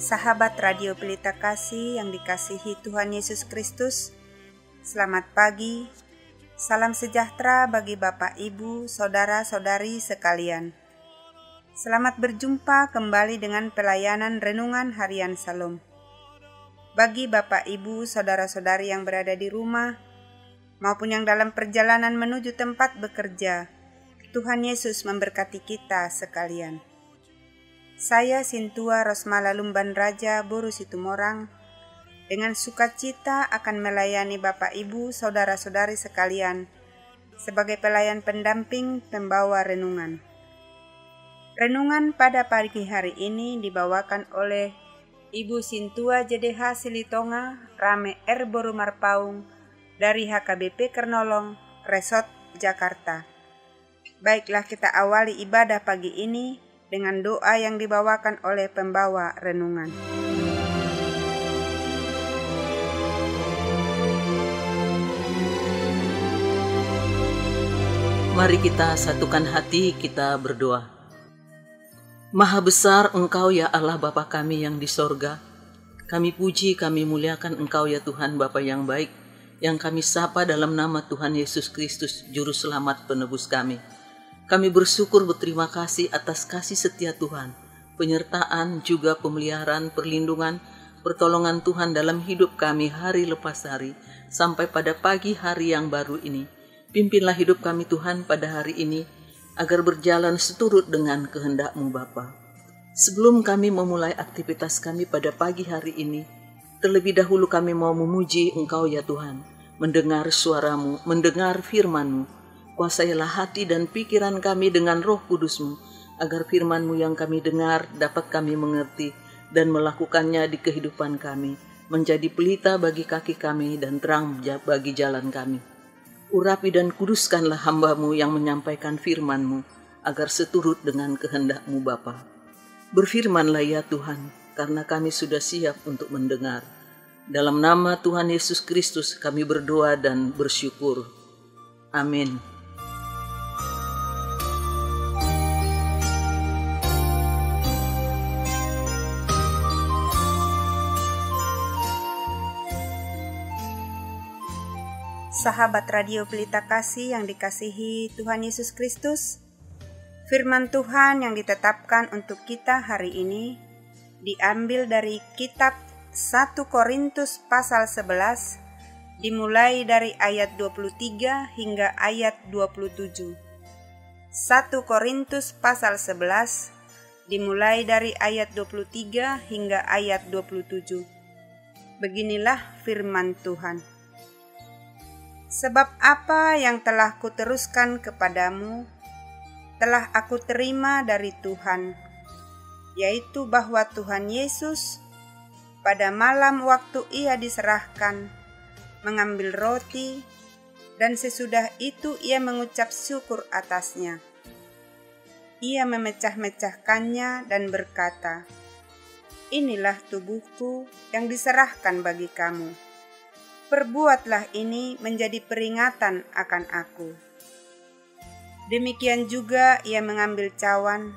Sahabat Radio Pelita Kasih yang dikasihi Tuhan Yesus Kristus, selamat pagi, salam sejahtera bagi Bapak, Ibu, Saudara-saudari sekalian. Selamat berjumpa kembali dengan pelayanan Renungan Harian Salom. Bagi Bapak, Ibu, Saudara-saudari yang berada di rumah, maupun yang dalam perjalanan menuju tempat bekerja, Tuhan Yesus memberkati kita sekalian. Saya Sintua Rosmala Lumban Raja Boru Situmorang dengan sukacita akan melayani Bapak Ibu Saudara-saudari sekalian sebagai pelayan pendamping pembawa renungan. Renungan pada pagi hari ini dibawakan oleh Ibu Sintua JDH Silitonga Rame R Boru Marpaung dari HKBP Kernolong, Resort, Jakarta. Baiklah, kita awali ibadah pagi ini dengan doa yang dibawakan oleh pembawa renungan. Mari kita satukan hati, kita berdoa. Maha besar Engkau ya Allah Bapa kami yang di sorga. Kami puji, kami muliakan Engkau ya Tuhan Bapa yang baik, yang kami sapa dalam nama Tuhan Yesus Kristus, Juru Selamat penebus kami. Kami bersyukur berterima kasih atas kasih setia Tuhan, penyertaan juga pemeliharaan, perlindungan, pertolongan Tuhan dalam hidup kami hari lepas hari, sampai pada pagi hari yang baru ini. Pimpinlah hidup kami Tuhan pada hari ini, agar berjalan seturut dengan kehendak-Mu Bapa. Sebelum kami memulai aktivitas kami pada pagi hari ini, terlebih dahulu kami mau memuji Engkau ya Tuhan, mendengar suara-Mu, mendengar firman-Mu. Kuasailah hati dan pikiran kami dengan Roh Kudus-Mu, agar firman-Mu yang kami dengar dapat kami mengerti dan melakukannya di kehidupan kami, menjadi pelita bagi kaki kami dan terang bagi jalan kami. Urapi dan kuduskanlah hamba-Mu yang menyampaikan firman-Mu, agar seturut dengan kehendak-Mu Bapa. Berfirmanlah ya Tuhan, karena kami sudah siap untuk mendengar. Dalam nama Tuhan Yesus Kristus kami berdoa dan bersyukur. Amin. Sahabat Radio Pelita Kasih yang dikasihi Tuhan Yesus Kristus, firman Tuhan yang ditetapkan untuk kita hari ini diambil dari kitab 1 Korintus pasal 11, dimulai dari ayat 23 hingga ayat 27. 1 Korintus pasal 11, dimulai dari ayat 23 hingga ayat 27. Beginilah firman Tuhan. Sebab apa yang telah kuteruskan kepadamu, telah aku terima dari Tuhan, yaitu bahwa Tuhan Yesus pada malam waktu Ia diserahkan, mengambil roti, dan sesudah itu Ia mengucap syukur atasnya. Ia memecah-mecahkannya dan berkata, "Inilah tubuhku yang diserahkan bagi kamu. Perbuatlah ini menjadi peringatan akan aku." Demikian juga Ia mengambil cawan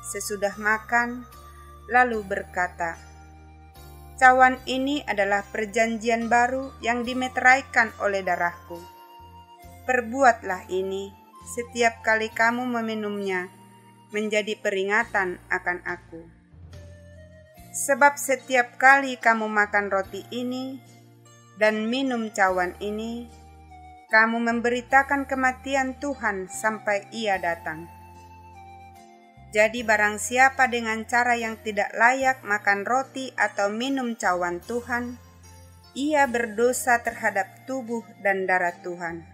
sesudah makan, lalu berkata, "Cawan ini adalah perjanjian baru yang dimeteraikan oleh darahku. Perbuatlah ini setiap kali kamu meminumnya menjadi peringatan akan aku. Sebab setiap kali kamu makan roti ini dan minum cawan ini, kamu memberitakan kematian Tuhan sampai Ia datang. Jadi barang siapa dengan cara yang tidak layak makan roti atau minum cawan Tuhan, ia berdosa terhadap tubuh dan darah Tuhan."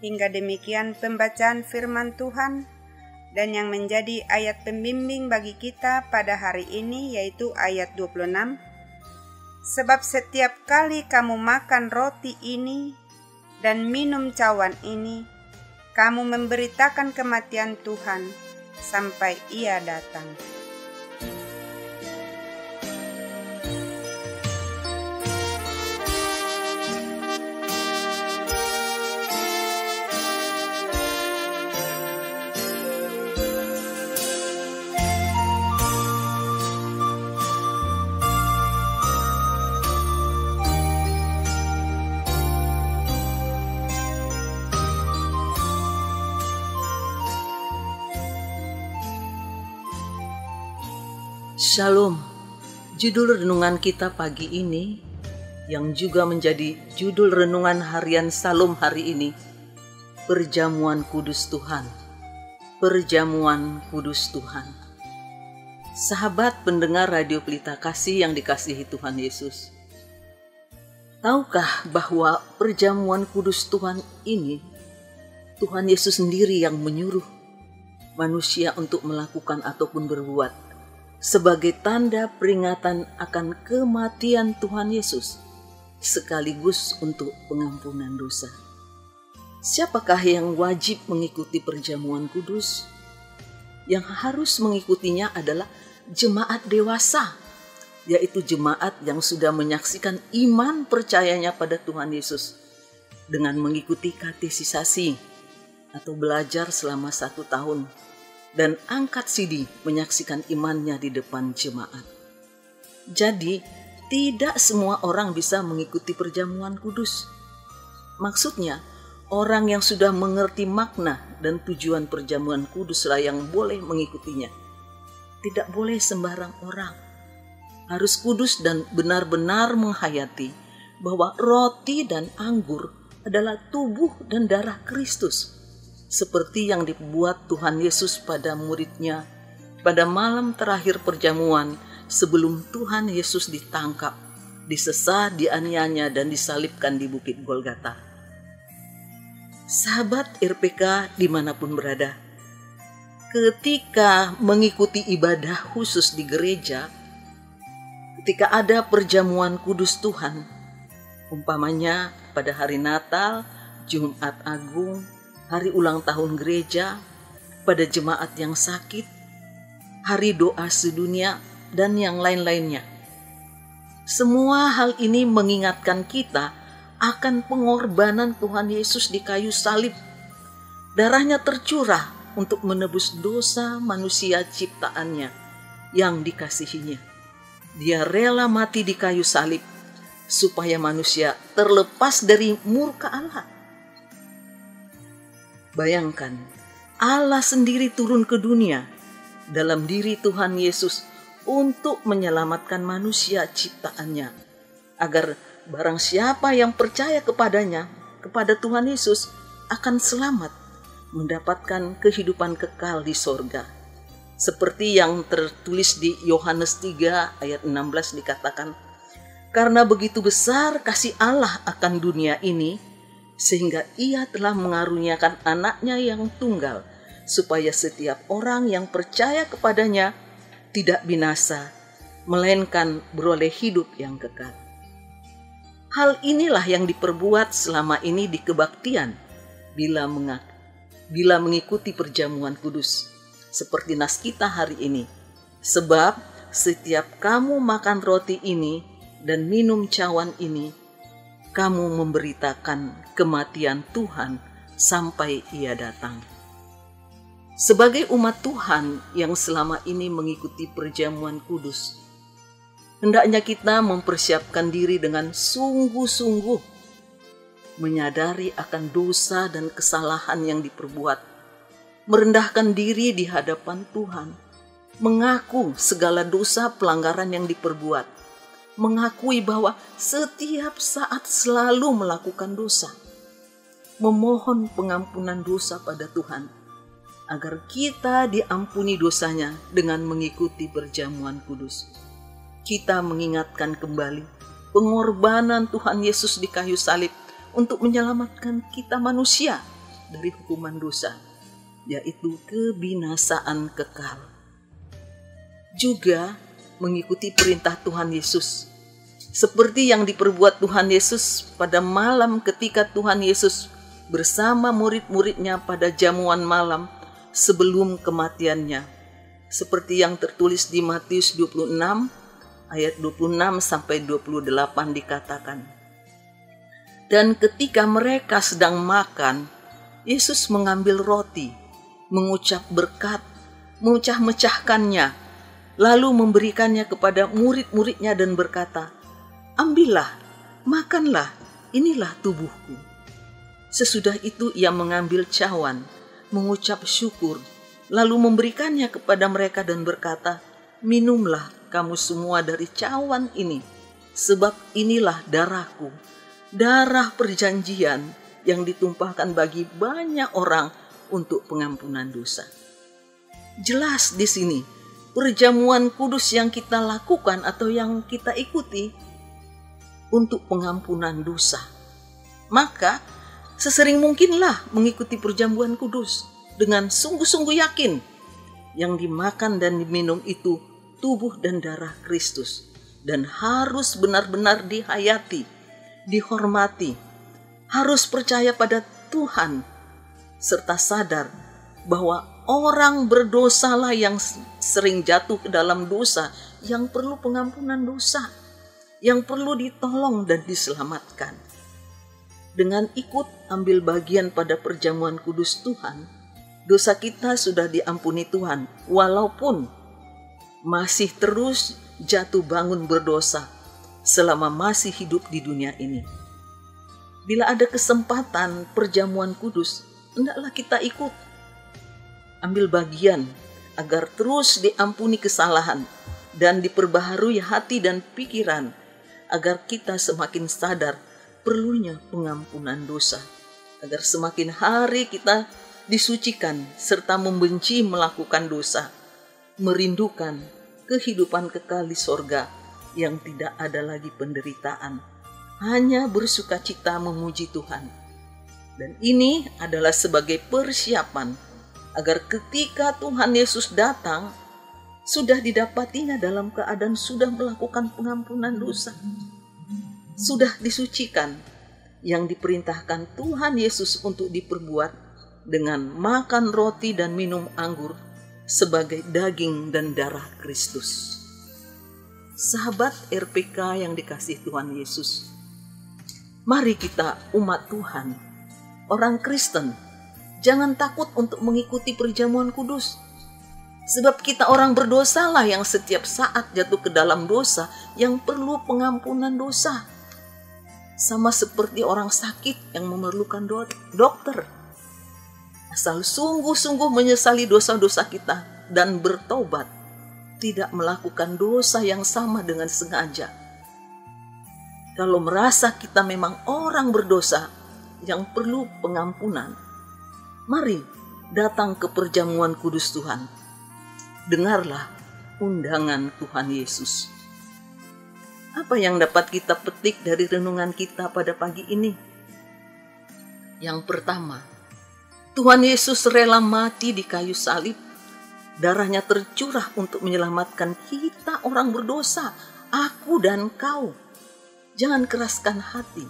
Hingga demikian pembacaan firman Tuhan, dan yang menjadi ayat pembimbing bagi kita pada hari ini yaitu ayat 26. Sebab setiap kali kamu makan roti ini dan minum cawan ini, kamu memberitakan kematian Tuhan sampai Ia datang. Shalom. Judul renungan kita pagi ini yang juga menjadi judul renungan harian Shalom hari ini, Perjamuan Kudus Tuhan. Perjamuan Kudus Tuhan. Sahabat pendengar Radio Pelita Kasih yang dikasihi Tuhan Yesus, tahukah bahwa perjamuan kudus Tuhan ini, Tuhan Yesus sendiri yang menyuruh manusia untuk melakukan ataupun berbuat sebagai tanda peringatan akan kematian Tuhan Yesus, sekaligus untuk pengampunan dosa. Siapakah yang wajib mengikuti perjamuan kudus? Yang harus mengikutinya adalah jemaat dewasa, yaitu jemaat yang sudah menyaksikan iman percayanya pada Tuhan Yesus dengan mengikuti katesisasi atau belajar selama 1 tahun dan angkat sidi menyaksikan imannya di depan jemaat. Jadi, tidak semua orang bisa mengikuti perjamuan kudus. Maksudnya, orang yang sudah mengerti makna dan tujuan perjamuan kuduslah yang boleh mengikutinya. Tidak boleh sembarang orang. Harus kudus dan benar-benar menghayati bahwa roti dan anggur adalah tubuh dan darah Kristus, seperti yang dibuat Tuhan Yesus pada muridnya pada malam terakhir perjamuan sebelum Tuhan Yesus ditangkap, disesah, dianiaya, dan disalibkan di Bukit Golgota. Sahabat RPK dimanapun berada, ketika mengikuti ibadah khusus di gereja, ketika ada perjamuan kudus Tuhan, umpamanya pada hari Natal, Jumat Agung, hari ulang tahun gereja, pada jemaat yang sakit, hari doa sedunia, dan yang lain-lainnya. Semua hal ini mengingatkan kita akan pengorbanan Tuhan Yesus di kayu salib. Darahnya tercurah untuk menebus dosa manusia ciptaannya yang dikasihinya. Dia rela mati di kayu salib supaya manusia terlepas dari murka Allah. Bayangkan, Allah sendiri turun ke dunia dalam diri Tuhan Yesus untuk menyelamatkan manusia ciptaannya, agar barang siapa yang percaya kepadanya, kepada Tuhan Yesus, akan selamat, mendapatkan kehidupan kekal di sorga. Seperti yang tertulis di Yohanes 3 ayat 16 dikatakan, karena begitu besar kasih Allah akan dunia ini, sehingga ia telah mengaruniakan anaknya yang tunggal, supaya setiap orang yang percaya kepadanya tidak binasa, melainkan beroleh hidup yang kekal. Hal inilah yang diperbuat selama ini di kebaktian, bila mengikuti perjamuan kudus, seperti nas kita hari ini. Sebab setiap kamu makan roti ini dan minum cawan ini, kamu memberitakan kematian Tuhan sampai Ia datang. Sebagai umat Tuhan yang selama ini mengikuti perjamuan kudus, hendaknya kita mempersiapkan diri dengan sungguh-sungguh, menyadari akan dosa dan kesalahan yang diperbuat, merendahkan diri di hadapan Tuhan, mengaku segala dosa pelanggaran yang diperbuat, mengakui bahwa setiap saat selalu melakukan dosa, memohon pengampunan dosa pada Tuhan, agar kita diampuni dosanya dengan mengikuti perjamuan kudus. Kita mengingatkan kembali pengorbanan Tuhan Yesus di kayu salib untuk menyelamatkan kita manusia dari hukuman dosa, yaitu kebinasaan kekal. Juga mengikuti perintah Tuhan Yesus, seperti yang diperbuat Tuhan Yesus pada malam ketika Tuhan Yesus bersama murid-muridnya pada jamuan malam sebelum kematiannya, seperti yang tertulis di Matius 26 ayat 26 sampai 28 dikatakan. Dan ketika mereka sedang makan, Yesus mengambil roti, mengucap berkat, memecah-mecahkannya, lalu memberikannya kepada murid-muridnya dan berkata, ambillah, makanlah, inilah tubuhku. Sesudah itu ia mengambil cawan, mengucap syukur, lalu memberikannya kepada mereka dan berkata, minumlah, kamu semua dari cawan ini, sebab inilah darahku, darah perjanjian yang ditumpahkan bagi banyak orang untuk pengampunan dosa. Jelas di sini, perjamuan kudus yang kita lakukan atau yang kita ikuti untuk pengampunan dosa. Maka sesering mungkinlah mengikuti perjamuan kudus dengan sungguh-sungguh yakin yang dimakan dan diminum itu tubuh dan darah Kristus, dan harus benar-benar dihayati, dihormati, harus percaya pada Tuhan, serta sadar bahwa orang berdosalah yang sering jatuh ke dalam dosa, yang perlu pengampunan dosa, yang perlu ditolong dan diselamatkan. Dengan ikut ambil bagian pada perjamuan kudus Tuhan, dosa kita sudah diampuni Tuhan, walaupun masih terus jatuh bangun berdosa selama masih hidup di dunia ini. Bila ada kesempatan perjamuan kudus, hendaklah kita ikut ambil bagian agar terus diampuni kesalahan dan diperbaharui hati dan pikiran, agar kita semakin sadar perlunya pengampunan dosa, agar semakin hari kita disucikan serta membenci melakukan dosa, merindukan kehidupan kekal di sorga yang tidak ada lagi penderitaan, hanya bersukacita memuji Tuhan. Dan ini adalah sebagai persiapan agar ketika Tuhan Yesus datang, sudah didapatinya dalam keadaan sudah melakukan pengampunan dosa, sudah disucikan, yang diperintahkan Tuhan Yesus untuk diperbuat dengan makan roti dan minum anggur sebagai daging dan darah Kristus. Sahabat RPK yang dikasihi Tuhan Yesus, mari kita umat Tuhan, orang Kristen, jangan takut untuk mengikuti perjamuan kudus. Sebab kita orang berdosalah yang setiap saat jatuh ke dalam dosa, yang perlu pengampunan dosa. Sama seperti orang sakit yang memerlukan dokter. Asal sungguh-sungguh menyesali dosa-dosa kita dan bertobat, tidak melakukan dosa yang sama dengan sengaja. Kalau merasa kita memang orang berdosa yang perlu pengampunan, mari datang ke perjamuan kudus Tuhan. Dengarlah undangan Tuhan Yesus. Apa yang dapat kita petik dari renungan kita pada pagi ini? Yang pertama, Tuhan Yesus rela mati di kayu salib. Darahnya tercurah untuk menyelamatkan kita orang berdosa, aku dan kau. Jangan keraskan hati.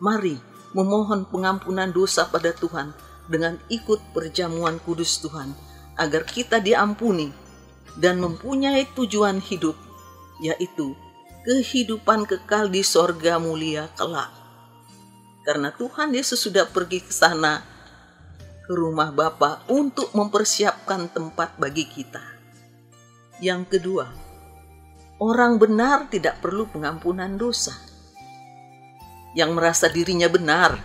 Mari memohon pengampunan dosa pada Tuhan dengan ikut perjamuan kudus Tuhan, agar kita diampuni dan mempunyai tujuan hidup, yaitu kehidupan kekal di sorga mulia kelak. Karena Tuhan Yesus sudah pergi ke sana, ke rumah Bapa, untuk mempersiapkan tempat bagi kita. Yang kedua, orang benar tidak perlu pengampunan dosa. Yang merasa dirinya benar,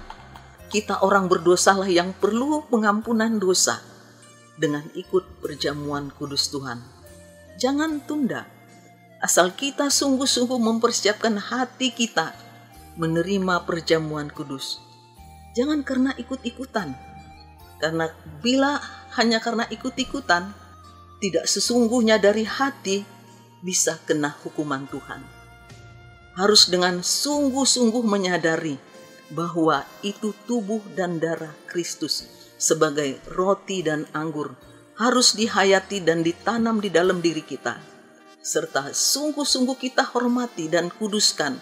kita orang berdosalah yang perlu pengampunan dosa dengan ikut perjamuan kudus Tuhan. Jangan tunda, asal kita sungguh-sungguh mempersiapkan hati kita menerima perjamuan kudus. Jangan karena ikut-ikutan, karena bila hanya karena ikut-ikutan, tidak sesungguhnya dari hati, bisa kena hukuman Tuhan. Harus dengan sungguh-sungguh menyadari bahwa itu tubuh dan darah Kristus sebagai roti dan anggur, harus dihayati dan ditanam di dalam diri kita, serta sungguh-sungguh kita hormati dan kuduskan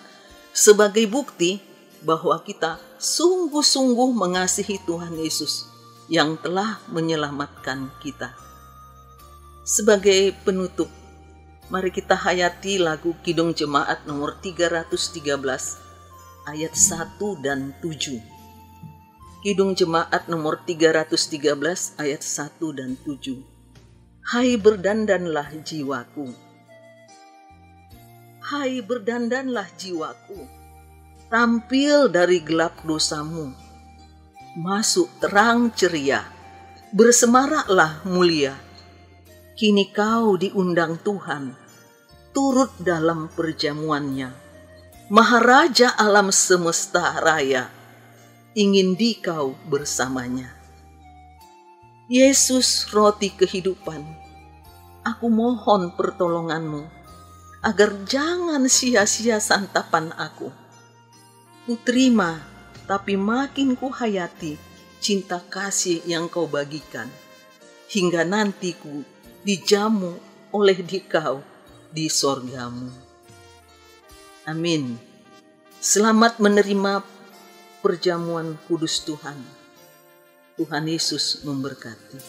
sebagai bukti bahwa kita sungguh-sungguh mengasihi Tuhan Yesus yang telah menyelamatkan kita. Sebagai penutup, mari kita hayati lagu Kidung Jemaat nomor 313 ayat 1 dan 7. Kidung Jemaat nomor 313 ayat 1 dan 7. Hai berdandanlah jiwaku. Hai berdandanlah jiwaku, tampil dari gelap dosamu, masuk terang ceria, bersemaraklah mulia. Kini kau diundang Tuhan turut dalam perjamuannya. Maharaja alam semesta raya, ingin dikau bersamanya. Yesus roti kehidupan, aku mohon pertolonganmu, agar jangan sia-sia santapan aku. Ku terima, tapi makin ku hayati cinta kasih yang kau bagikan, hingga nanti ku dijamu oleh dikau di sorgamu. Amin. Selamat menerima perjamuan kudus Tuhan. Tuhan Yesus memberkati.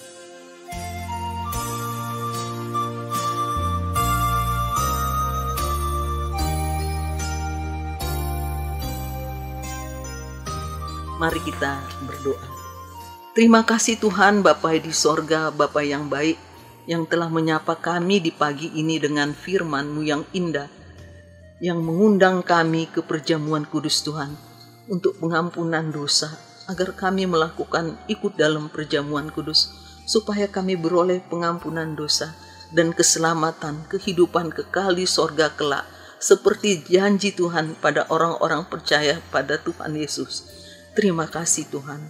Mari kita berdoa. Terima kasih Tuhan Bapa di sorga, Bapa yang baik, yang telah menyapa kami di pagi ini dengan firman-Mu yang indah, yang mengundang kami ke perjamuan kudus Tuhan untuk pengampunan dosa, agar kami melakukan ikut dalam perjamuan kudus, supaya kami beroleh pengampunan dosa dan keselamatan, kehidupan kekal di sorga kelak, seperti janji Tuhan pada orang-orang percaya pada Tuhan Yesus. Terima kasih Tuhan.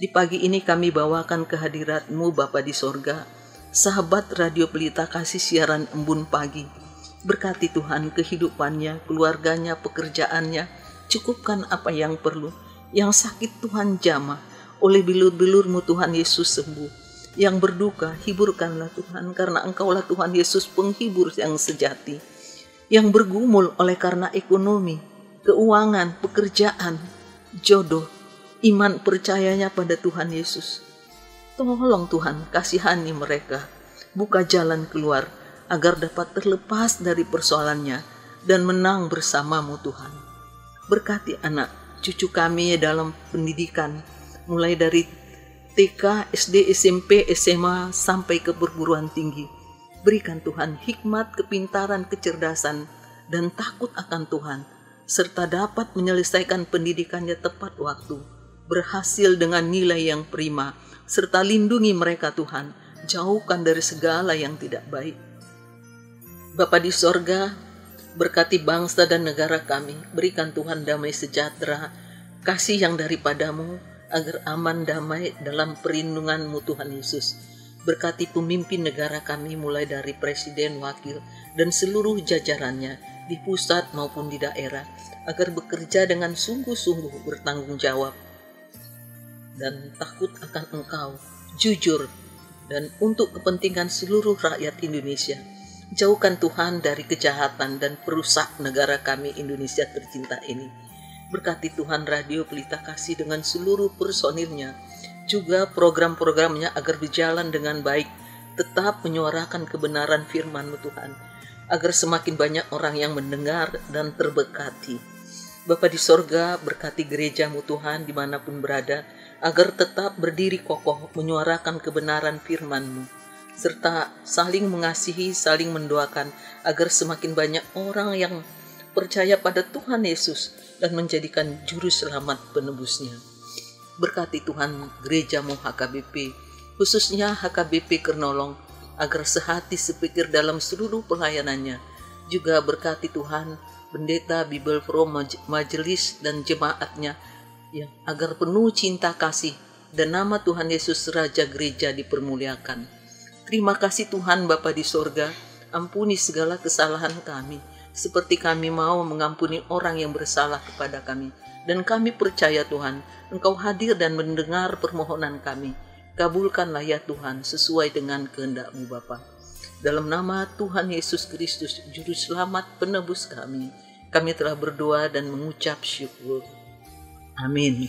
Di pagi ini kami bawakan kehadirat-Mu Bapa di sorga, sahabat Radio Pelita Kasih siaran embun pagi. Berkati Tuhan kehidupannya, keluarganya, pekerjaannya. Cukupkan apa yang perlu. Yang sakit Tuhan jamah. Oleh bilur-bilur-Mu Tuhan Yesus sembuh. Yang berduka, hiburkanlah Tuhan, karena Engkaulah Tuhan Yesus penghibur yang sejati. Yang bergumul oleh karena ekonomi, keuangan, pekerjaan, jodoh, iman percayanya pada Tuhan Yesus. Tolong Tuhan, kasihani mereka. Buka jalan keluar, agar dapat terlepas dari persoalannya dan menang bersama-Mu Tuhan. Berkati anak cucu kami dalam pendidikan, mulai dari TK, SD, SMP, SMA, sampai ke perguruan tinggi. Berikan Tuhan hikmat, kepintaran, kecerdasan, dan takut akan Tuhan, serta dapat menyelesaikan pendidikannya tepat waktu, berhasil dengan nilai yang prima, serta lindungi mereka Tuhan, jauhkan dari segala yang tidak baik. Bapa di sorga, berkati bangsa dan negara kami, berikan Tuhan damai sejahtera, kasih yang daripada-Mu, agar aman damai dalam perlindungan-Mu Tuhan Yesus. Berkati pemimpin negara kami mulai dari presiden, wakil, dan seluruh jajarannya di pusat maupun di daerah, agar bekerja dengan sungguh-sungguh bertanggung jawab dan takut akan Engkau, jujur, dan untuk kepentingan seluruh rakyat Indonesia. Jauhkan Tuhan dari kejahatan dan perusak negara kami Indonesia tercinta ini. Berkati Tuhan Radio Pelita Kasih dengan seluruh personilnya, juga program-programnya agar berjalan dengan baik, tetap menyuarakan kebenaran firman-Mu Tuhan, agar semakin banyak orang yang mendengar dan terberkati. Bapa di sorga, berkati gereja-Mu Tuhan dimanapun berada, agar tetap berdiri kokoh menyuarakan kebenaran firman-Mu, serta saling mengasihi, saling mendoakan, agar semakin banyak orang yang percaya pada Tuhan Yesus dan menjadikan juru selamat penebusnya. Berkati Tuhan gereja-Mu HKBP, khususnya HKBP Kernolong, agar sehati sepikir dalam seluruh pelayanannya. Juga berkati Tuhan Pendeta Bible From Majelis dan jemaatnya, yang agar penuh cinta kasih dan nama Tuhan Yesus Raja Gereja dipermuliakan. Terima kasih Tuhan Bapa di sorga, ampuni segala kesalahan kami, seperti kami mau mengampuni orang yang bersalah kepada kami. Dan kami percaya Tuhan, Engkau hadir dan mendengar permohonan kami. Kabulkanlah ya Tuhan, sesuai dengan kehendak-Mu Bapa. Dalam nama Tuhan Yesus Kristus, Juru Selamat penebus kami telah berdoa dan mengucap syukur. Amin.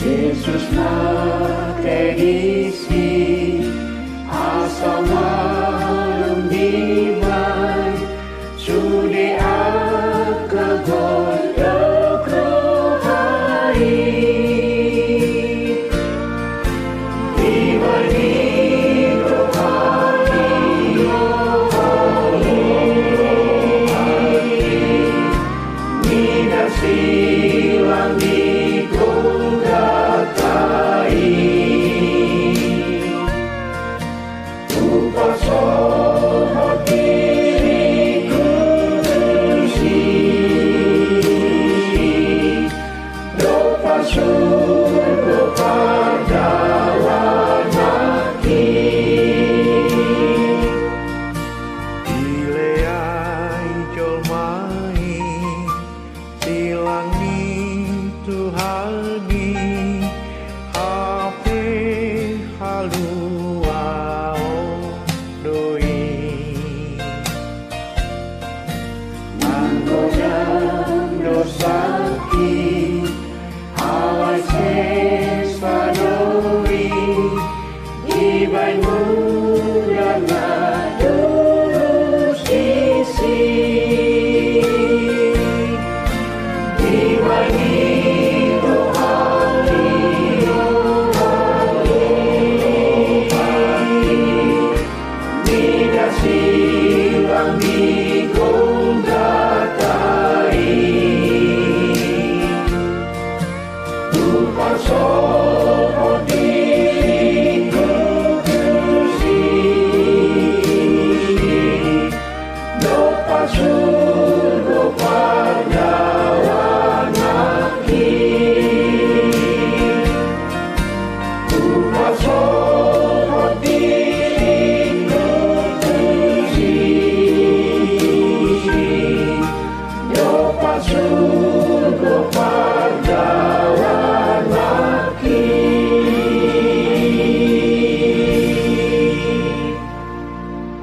Yesus na terisi asama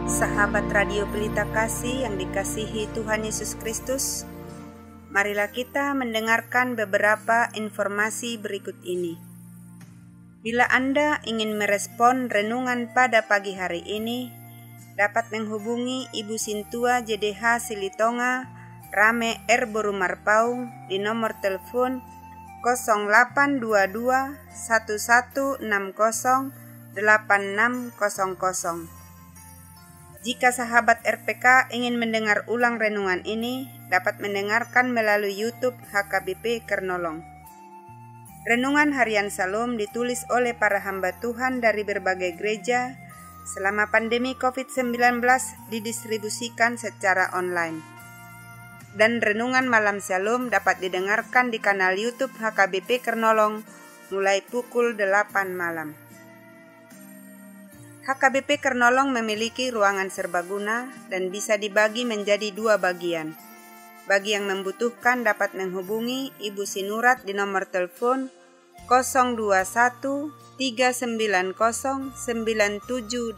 Sahabat Radio Pelita Kasih yang dikasihi Tuhan Yesus Kristus, marilah kita mendengarkan beberapa informasi berikut ini. Bila Anda ingin merespon renungan pada pagi hari ini, dapat menghubungi Ibu Sintua JDH Silitonga, Rame R Boru Marpaung di nomor telepon 0822 1160 8600. Jika sahabat RPK ingin mendengar ulang renungan ini, dapat mendengarkan melalui YouTube HKBP Kernolong. Renungan Harian Salom ditulis oleh para hamba Tuhan dari berbagai gereja selama pandemi COVID-19 didistribusikan secara online. Dan Renungan Malam Shalom dapat didengarkan di kanal YouTube HKBP Kernolong mulai pukul 8 malam. HKBP Kernolong memiliki ruangan serbaguna dan bisa dibagi menjadi 2 bagian. Bagi yang membutuhkan dapat menghubungi Ibu Sinurat di nomor telepon 021 390 9785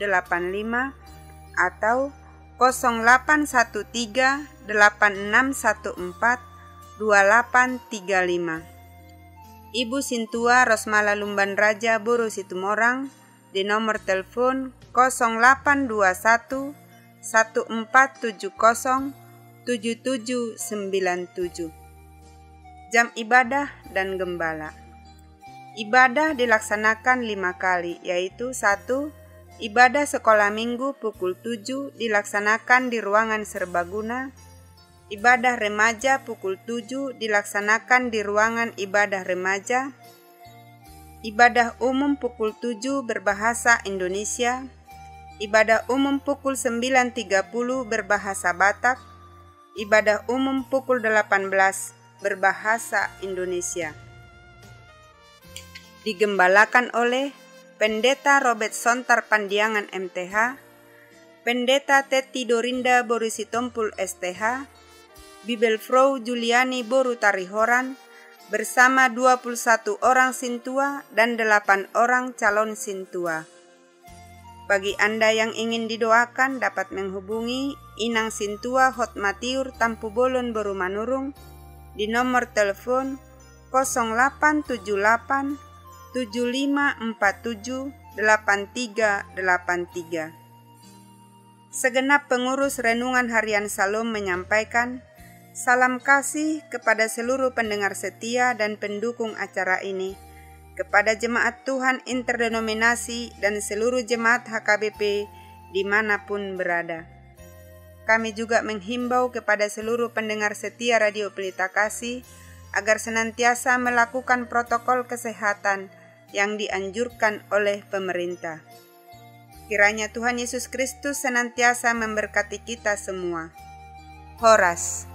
atau 0813 8614 2835. Ibu Sintua Rosmala Lumban Raja Boru Situmorang di nomor telepon 0821 1470 7797. Jam ibadah dan gembala. Ibadah dilaksanakan 5 kali, yaitu 1. Ibadah sekolah minggu pukul 7 dilaksanakan di ruangan serbaguna. Ibadah remaja pukul 7 dilaksanakan di ruangan ibadah remaja. Ibadah umum pukul 7 berbahasa Indonesia. Ibadah umum pukul 9.30 berbahasa Batak. Ibadah umum pukul 18 berbahasa Indonesia. Digembalakan oleh Pendeta Robert Sontar Pandiangan MTH, Pendeta Teti Dorinda Boru Sitompul STH, Bibelfrau Juliani Boru Tarihoran, bersama 21 orang sintua dan 8 orang calon sintua. Bagi Anda yang ingin didoakan dapat menghubungi Inang Sintua Hotmatiur Tampu Bolon Boru Manurung di nomor telepon 0878 7547 8383. Segenap pengurus Renungan Harian Salom menyampaikan salam kasih kepada seluruh pendengar setia dan pendukung acara ini, kepada jemaat Tuhan interdenominasi dan seluruh jemaat HKBP dimanapun berada. Kami juga menghimbau kepada seluruh pendengar setia Radio Pelita Kasih agar senantiasa melakukan protokol kesehatan yang dianjurkan oleh pemerintah. Kiranya Tuhan Yesus Kristus senantiasa memberkati kita semua. Horas.